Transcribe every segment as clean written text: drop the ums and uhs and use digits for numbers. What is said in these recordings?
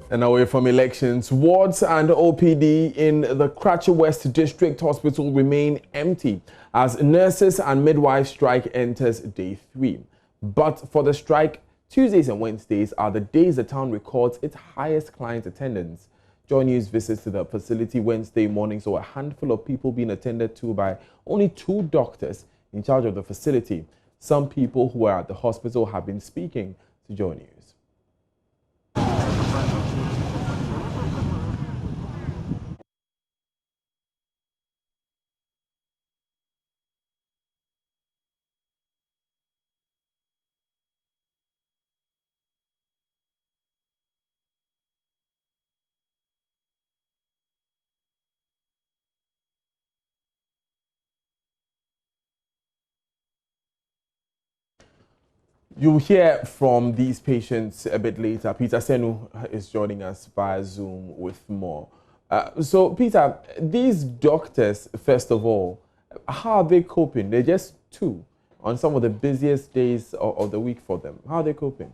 And away from elections, wards and OPD in the Krachi West District Hospital remain empty as nurses and midwives strike enters day 3. But for the strike, Tuesdays and Wednesdays are the days the town records its highest client attendance. JoyNews visits to the facility Wednesday morning saw a handful of people being attended to by only 2 doctors in charge of the facility. Some people who are at the hospital have been speaking to JoyNews. You'll hear from these patients a bit later. Peter Senu is joining us via Zoom with more. So, Peter, these doctors, first of all, how are they coping? They're just 2 on some of the busiest days of the week for them. How are they coping?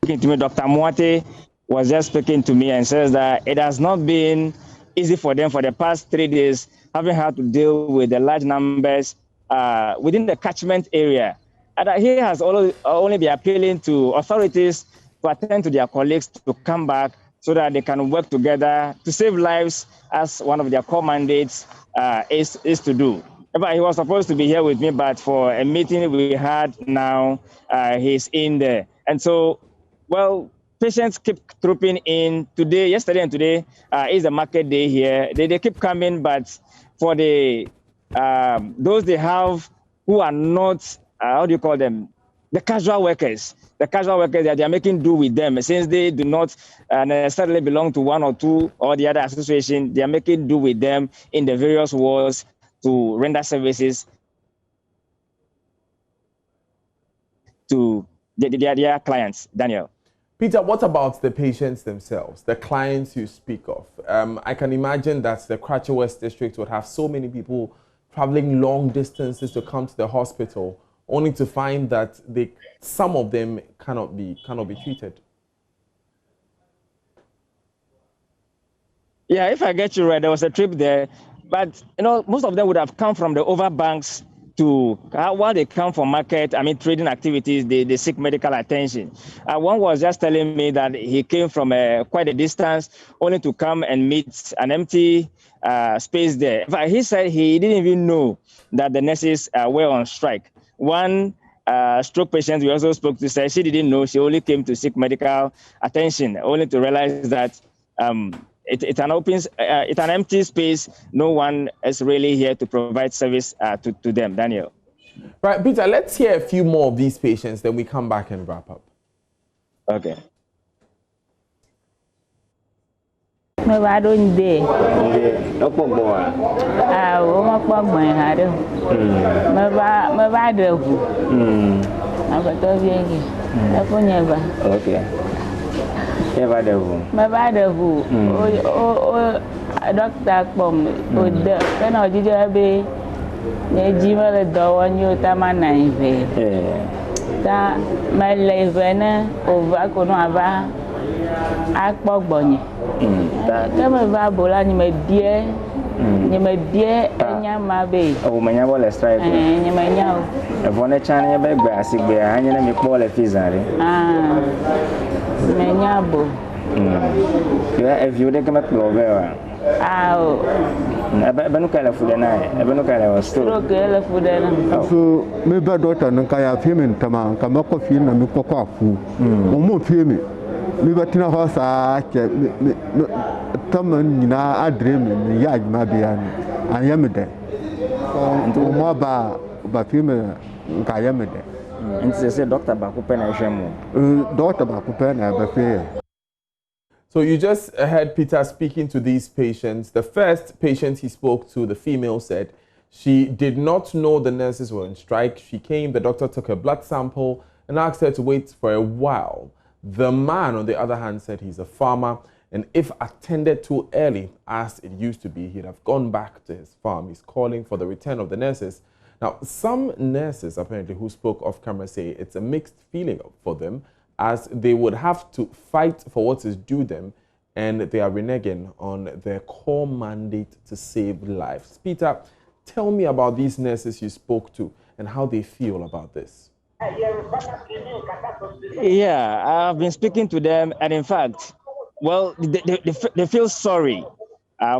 To me, Dr. Mwate was just speaking to me and says that it has not been easy for them for the past 3 days, having had to deal with the large numbers within the catchment area. And he has only been appealing to authorities to attend to their colleagues to come back so that they can work together to save lives, as one of their core mandates is to do. But he was supposed to be here with me, but for a meeting we had now, he's in there. And so, well, patients keep trooping in today. Yesterday and today is the market day here. They keep coming, but for the those they have who are not, how do you call them? The casual workers. The casual workers, they are making do with them. Since they do not necessarily belong to one or two or the other association, they are making do with them in the various wards to render services to their clients. Daniel. Peter, what about the patients themselves, the clients you speak of? I can imagine that the Krachi West District would have so many people traveling long distances to come to the hospital, only to find that some of them cannot be treated. Yeah, if I get you right, there was a trip there, but most of them would have come from the overbanks to while they come for market, trading activities, they seek medical attention. One was just telling me that he came from quite a distance only to come and meet an empty space there. But he said he didn't even know that the nurses were on strike. One stroke patient we also spoke to said she didn't know, she only came to seek medical attention, only to realize that it's an empty space. No one is really here to provide service to them. Daniel. Right, Peter, let's hear a few more of these patients, then we come back and wrap up. Okay. I don't day. No problem. I won't pop my head. My bad. I'm a dog. Never. Okay. My bad. Doctor from the can I did you be a Jimmy door on you Tamana? That my life over Conava Akbog Bonnie. Come a Bola, you may dear, and your mabe. Oh, my neighbor, strike. And you may know. A bonnet channel, bag grassy, and you may call a fizzery. Menyabo. If you come up over. Oh, Benuka for the night. Benuka was still okay for them. So, maybe daughter and Kaya Fimin Tama, Kamako Fin and Mukoku. Omo Fimi. Libatina House, Taman, I dream in Yag Mabian. I am there. So, Maba, Bafim, Kayamade. And say, Doctor Bakupen, Doctor Bakupen, So you just heard Peter speaking to these patients. The first patient he spoke to, the female, said she did not know the nurses were on strike. She came, the doctor took her blood sample and asked her to wait for a while. The man, on the other hand, said he's a farmer, and if attended to early, as it used to be, he'd have gone back to his farm. He's calling for the return of the nurses. Now, some nurses apparently who spoke off camera say it's a mixed feeling for them, as they would have to fight for what is due them, and they are reneging on their core mandate to save lives. Peter, tell me about these nurses you spoke to and how they feel about this. Yeah, I've been speaking to them, and in fact, well, they feel sorry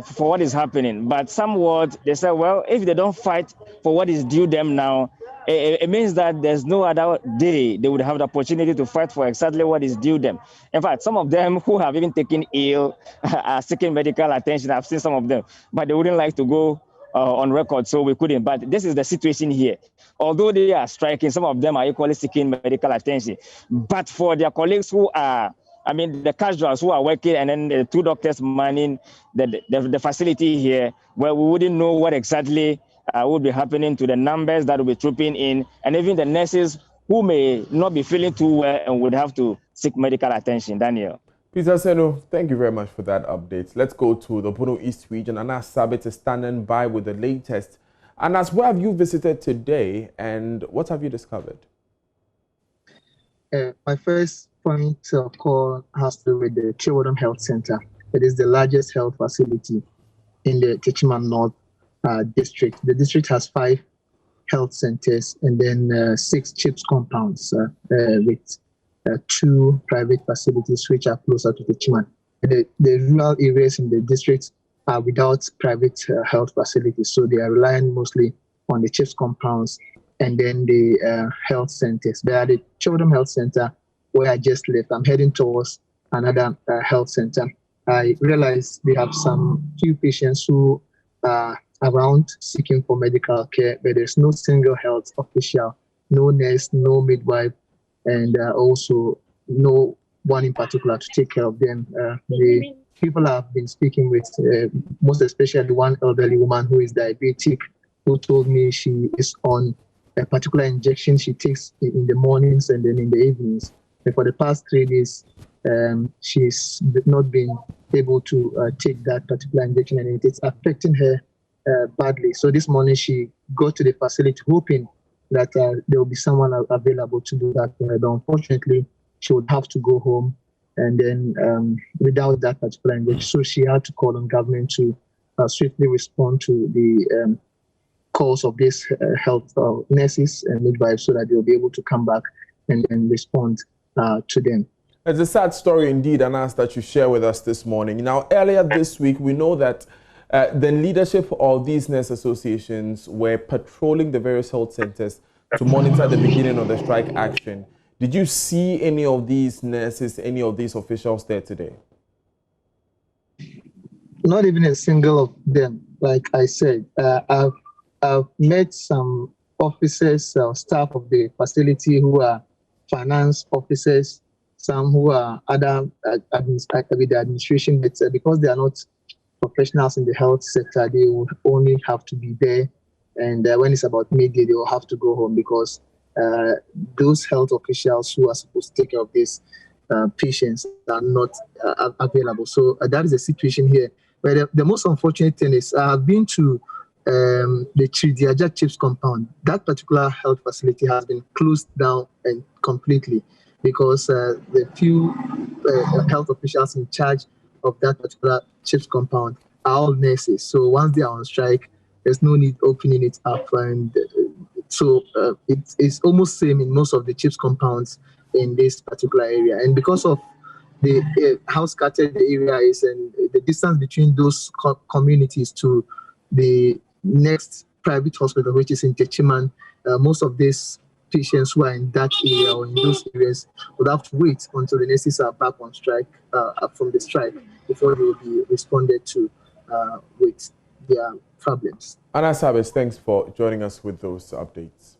for what is happening. But somewhat, they say, well, if they don't fight for what is due them now, it means that there's no other day they would have the opportunity to fight for exactly what is due them. In fact, some of them who have even taken ill are seeking medical attention. I've seen some of them, but they wouldn't like to go on record, so we couldn't. But this is the situation here. Although they are striking, some of them are equally seeking medical attention. But for their colleagues who are, I mean, the casuals who are working, and then the 2 doctors manning the facility here, well, we wouldn't know what exactly would be happening to the numbers that will be trooping in, and even the nurses who may not be feeling too well and would have to seek medical attention. Daniel. Peter Seno, thank you very much for that update. Let's go to the Bono East region. Anas Sabit is standing by with the latest. Anas, where have you visited today and what have you discovered? My first point of call has to do with the Children Health Center. It is the largest health facility in the Techiman North district. The district has 5 health centers and then 6 CHIPS compounds with 2 private facilities which are closer to Techiman. The rural areas in the district are without private health facilities, so they are relying mostly on the CHIPS compounds and then the health centers. They are the Children Health Center where I just left. I'm heading towards another health center. I realize they have some few patients who are around seeking for medical care, but there's no single health official, no nurse, no midwife, and also no one in particular to take care of them. The people I've been speaking with, most especially one elderly woman who is diabetic, who told me she is on a particular injection she takes in the mornings and then in the evenings. And for the past 3 days, she's not been able to take that particular injection, and it is affecting her badly. So this morning she got to the facility hoping that there will be someone available to do that. But unfortunately, she would have to go home, and then without that particular injection, so she had to call on government to swiftly respond to the calls of these health nurses and midwives so that they'll be able to come back and respond to them. It's a sad story indeed, Anas, that you share with us this morning. Now, earlier this week, we know that the leadership of these nurse associations were patrolling the various health centers to monitor the beginning of the strike action. Did you see any of these nurses, any of these officials there today? Not even a single of them. Like I said, I've met some officers, staff of the facility who are finance officers, some who are other with the administration, but because they are not professionals in the health sector, they will only have to be there. And when it's about midday, they will have to go home because those health officials who are supposed to take care of these patients are not available. So that is the situation here. But the most unfortunate thing is I've been to the Chidiaja CHIPS compound. That particular health facility has been closed down and completely because the few health officials in charge of that particular CHIPS compound are all nurses. So once they are on strike, there's no need opening it up. And so it's almost same in most of the CHIPS compounds in this particular area. And because of how scattered the area is and the distance between those communities to the next private hospital, which is in Techiman, most of these patients who are in that area or in those areas would have to wait until the nurses are back on strike, from the strike, before they will be responded to with their problems. Anas Sabit, thanks for joining us with those updates.